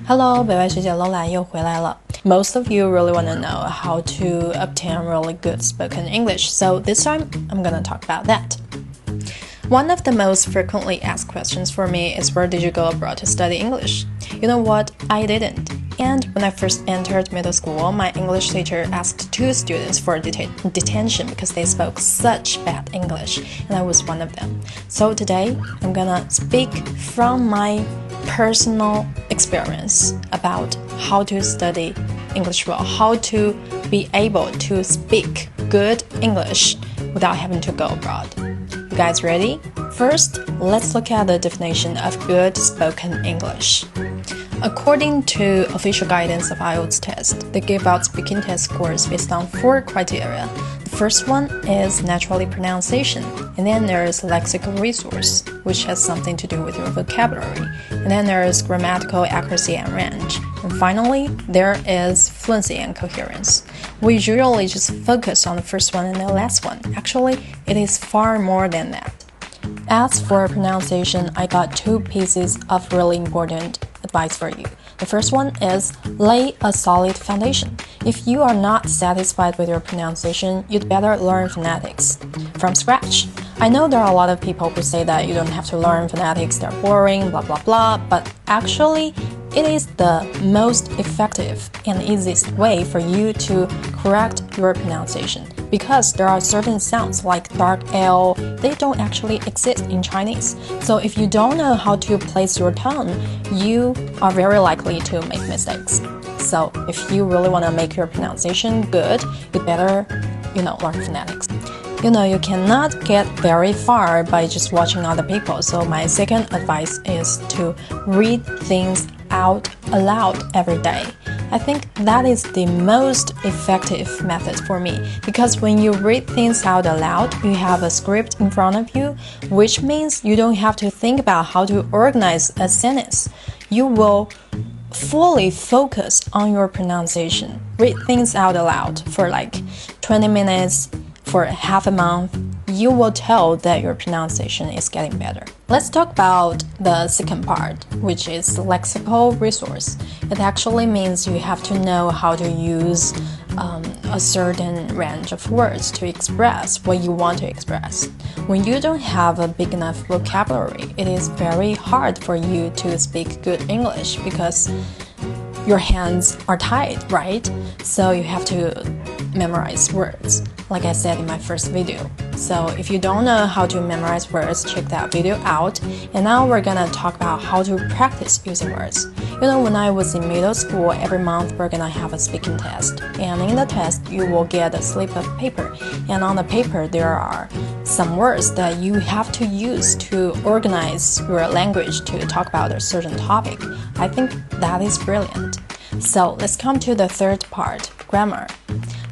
Hello， 北外学姐 LOLA 又回来了。Most of you really want to know how to obtain really good spoken English, so this time I'm gonna talk about that. One of the most frequently asked questions for me is where did you go abroad to study English? You know what? I didn't. And when I first entered middle school, my English teacher asked 2 students for detention because they spoke such bad English, and I was one of them. So today, I'm gonna speak from my personal experience about how to study English well, how to be able to speak good English without having to go abroad. You guys ready? First, let's look at the definition of good spoken English. According to official guidance of IELTS test, they give out speaking test scores based on 4 criteria. The first one is naturally pronunciation, and then there is lexical resource, which has something to do with your vocabulary, and then there is grammatical accuracy and range, and finally, there is fluency and coherence. We usually just focus on the first one and the last one. Actually, it is far more than that. As for pronunciation, I got 2 pieces of really important advice for you. The first one is lay a solid foundation. If you are not satisfied with your pronunciation, you'd better learn phonetics from scratch. I know there are a lot of people who say that you don't have to learn phonetics, they're boring, blah blah blah, but actually it is the most effective and easiest way for you to correct your pronunciation because there are certain sounds like dark L, they don't actually exist in Chinese. So if you don't know how to place your tongue, you are very likely to make mistakes. So if you really want to make your pronunciation good, you better, learn phonetics. You cannot get very far by just watching other people. So my second advice is to read things out aloud every day. I think that is the most effective method for me because when you read things out aloud, you have a script in front of you, which means you don't have to think about how to organize a sentence. You will fully focus on your pronunciation. Read things out aloud for like 20 minutes, for half a month, you will tell that your pronunciation is getting better. Let's talk about the second part, which is lexical resource. It actually means you have to know how to use a certain range of words to express what you want to express. When you don't have a big enough vocabulary, it is very hard for you to speak good English because your hands are tied, right? So you have to memorize words, like I said in my first video. So if you don't know how to memorize words, check that video out. And now we're gonna talk about how to practice using words. When I was in middle school, every month we're gonna have a speaking test. And in the test, you will get a slip of paper. And on the paper, there are some words that you have to use to organize your language to talk about a certain topic. I think that is brilliant. So let's come to the third part, grammar.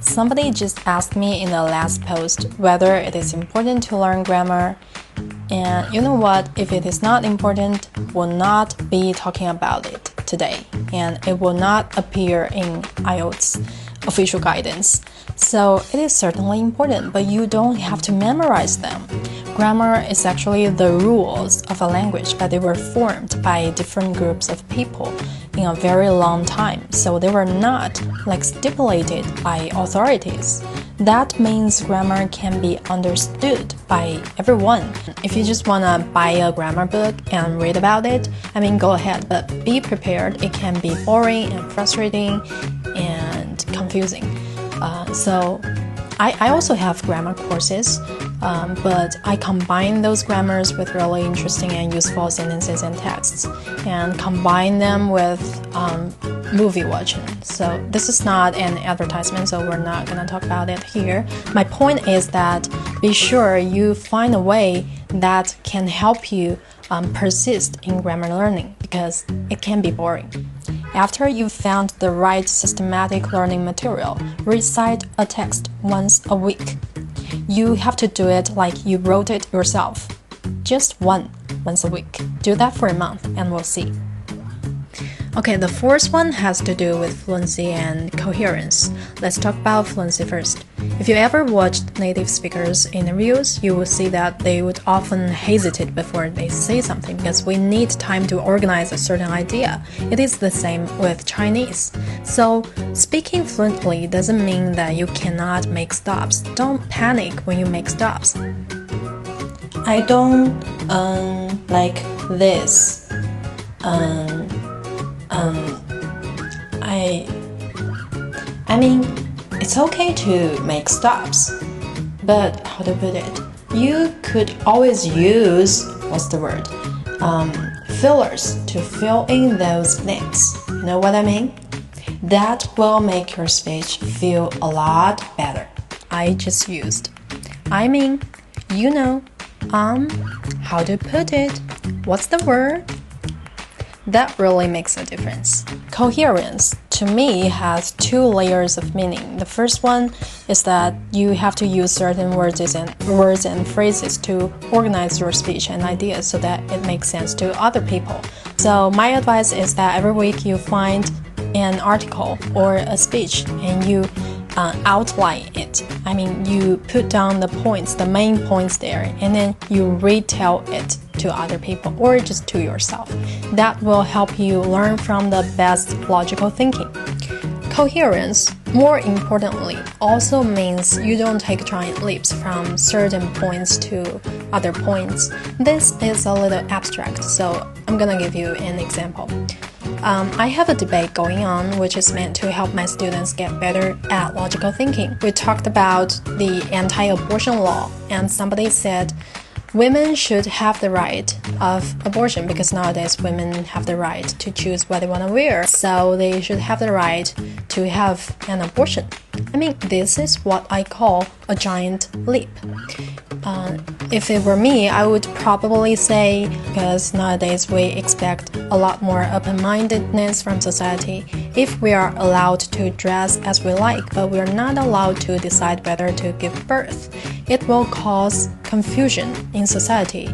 Somebody just asked me in the last post whether it is important to learn grammar. And you know what? If it is not important, we'll not be talking about it today. And it will not appear in IELTS official guidance. So it is certainly important, but you don't have to memorize them. Grammar is actually the rules of a language, but they were formed by different groups of people in a very long time, so they were not stipulated by authorities. That means grammar can be understood by everyone. If you just want to buy a grammar book and read about it, go ahead, but be prepared. It can be boring and frustrating and confusing. So I also have grammar courses, but I combine those grammars with really interesting and useful sentences and texts and combine them with movie watching. So this is not an advertisement, so we're not going to talk about it here. My point is that be sure you find a way that can help you persist in grammar learning because it can be boring. After you've found the right systematic learning material, recite a text once a week. You have to do it like you wrote it yourself. Just once a week. Do that for a month and we'll see. Okay, the fourth one has to do with fluency and coherence. Let's talk about fluency first. If you ever watched native speakers' interviews, you will see that they would often hesitate before they say something because we need time to organize a certain idea. It is the same with Chinese. So, speaking fluently doesn't mean that you cannot make stops. Don't panic when you make stops. I don't like this. I mean, it's okay to make stops, but how to put it? You could always use, what's the word? Fillers to fill in those blanks. You know what I mean? That will make your speech feel a lot better. I just used. I mean, you know, how to put it? What's the word? That really makes a difference. Coherence, to me, has two layers of meaning. The first one is that you have to use certain words and phrases to organize your speech and ideas so that it makes sense to other people. So my advice is that every week you find an article or a speech and you outline it. I mean, you put down the points, the main points there, and then you retell it to other people or just to yourself. That will help you learn from the best logical thinking. Coherence, more importantly, also means you don't take giant leaps from certain points to other points. This is a little abstract, so I'm gonna give you an example. I have a debate going on which is meant to help my students get better at logical thinking. We talked about the anti-abortion law, and somebody said women should have the right of abortion because nowadays women have the right to choose what they want to wear, so they should have the right to have an abortion. I mean, this is what I call a giant leap. If it were me, I would probably say, because nowadays we expect a lot more open-mindedness from society, if we are allowed to dress as we like, but we are not allowed to decide whether to give birth, it will cause confusion in society.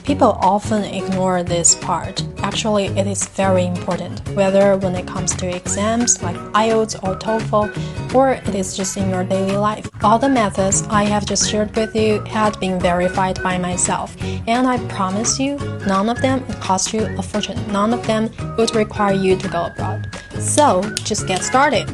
People often ignore this part. Actually, it is very important, whether when it comes to exams like IELTS or TOEFL, or it is just in your daily life. All the methods I have just shared with you had been verified by myself, and I promise you, none of them would cost you a fortune. None of them would require you to go abroad. So, just get started.